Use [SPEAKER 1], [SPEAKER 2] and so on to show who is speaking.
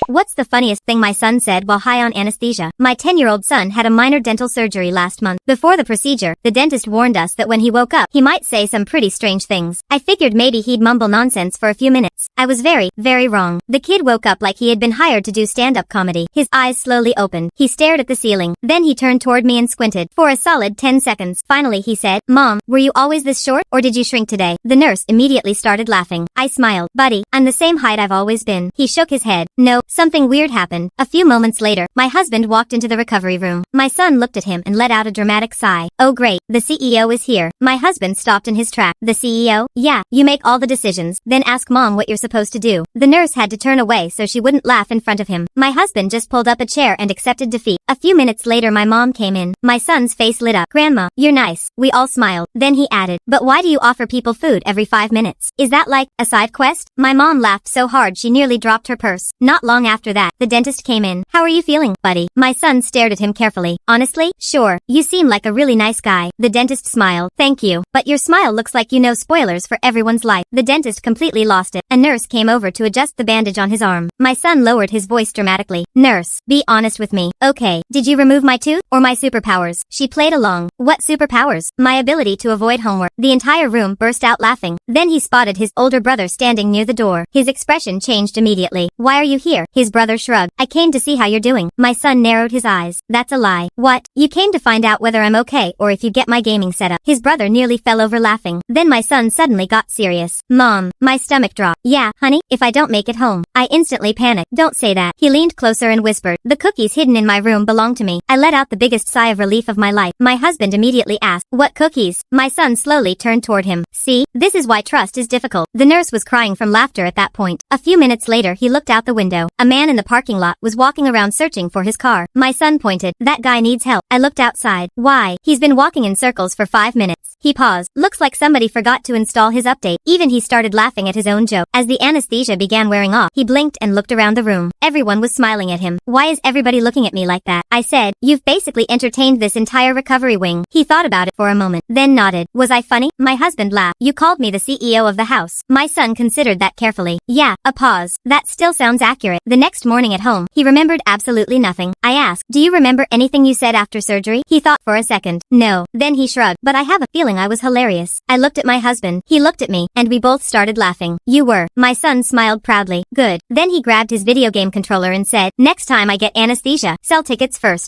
[SPEAKER 1] What's the funniest thing my son said while high on anesthesia? My 10-year-old son had a minor dental surgery last month. Before the procedure, the dentist warned us that when he woke up, he might say some pretty strange things. I figured maybe he'd mumble nonsense for a few minutes. I was very, very wrong. The kid woke up like he had been hired to do stand-up comedy. His eyes slowly opened. He stared at the ceiling. Then he turned toward me and squinted for a solid 10 seconds. Finally he said, "Mom, were you always this short, or did you shrink today?" The nurse immediately started laughing. I smiled. "Buddy, I'm the same height I've always been." He shook his head. "No, something weird happened." A few moments later, my husband walked into the recovery room. My son looked at him and let out a dramatic sigh. "Oh great, the CEO is here." My husband stopped in his track. "The CEO? Yeah, you make all the decisions, then ask mom what you're supposed to do." The nurse had to turn away so she wouldn't laugh in front of him. My husband just pulled up a chair and accepted defeat. A few minutes later my mom came in. My son's face lit up. "Grandma, you're nice." We all smiled. Then he added, "But why do you offer people food every 5 minutes? Is that like a side quest?" My mom laughed so hard she nearly dropped her purse. Not long after that, the dentist came in. "How are you feeling, buddy?" My son stared at him carefully. "Honestly, sure. You seem like a really nice guy." The dentist smiled. "Thank you. But your smile looks like you know spoilers for everyone's life." The dentist completely lost it. A nurse came over to adjust the bandage on his arm. My son lowered his voice dramatically. "Nurse, be honest with me. Okay, did you remove my tooth, or my superpowers?" She played along. "What superpowers?" "My ability to avoid homework." The entire room burst out laughing. Then he spotted his older brother standing near the door. His expression changed immediately. "Why are you here?" His brother shrugged. "I came to see how you're doing." My son narrowed his eyes. "That's a lie." "What? You came to find out whether I'm okay or if you get my gaming set up." His brother nearly fell over laughing. Then my son suddenly got serious. "Mom." My stomach dropped. "Yeah, honey, if I don't make it home." I instantly panicked. "Don't say that." He leaned closer and whispered, "The cookies hidden in my room belong to me." I let out the biggest sigh of relief of my life. My husband immediately asked, "What cookies?" My son slowly turned toward him. "See, this is why trust is difficult." The nurse was crying from laughter at that point. A few minutes later he looked out the window. A man in the parking lot was walking around searching for his car. My son pointed. "That guy needs help." I looked outside. "Why?" "He's been walking in circles for 5 minutes." He paused. "Looks like somebody forgot to install his update." Even he started laughing at his own joke. As the anesthesia began wearing off, he blinked and looked around the room. Everyone was smiling at him. "Why is everybody looking at me like that?" I said, "You've basically entertained this entire recovery wing." He thought about it for a moment, then nodded. "Was I funny?" My husband laughed. "You called me the CEO of the house." My son considered that carefully. "Yeah." A pause. "That still sounds accurate." The next morning at home, he remembered absolutely nothing. I asked, "Do you remember anything you said after surgery?" He thought for a second. "No." Then he shrugged. "But I have a feeling I was hilarious." I looked at my husband. He looked at me, and we both started laughing. "You were." My son smiled proudly. "Good." Then he grabbed his video game controller and said, "Next time I get anesthesia, sell tickets first."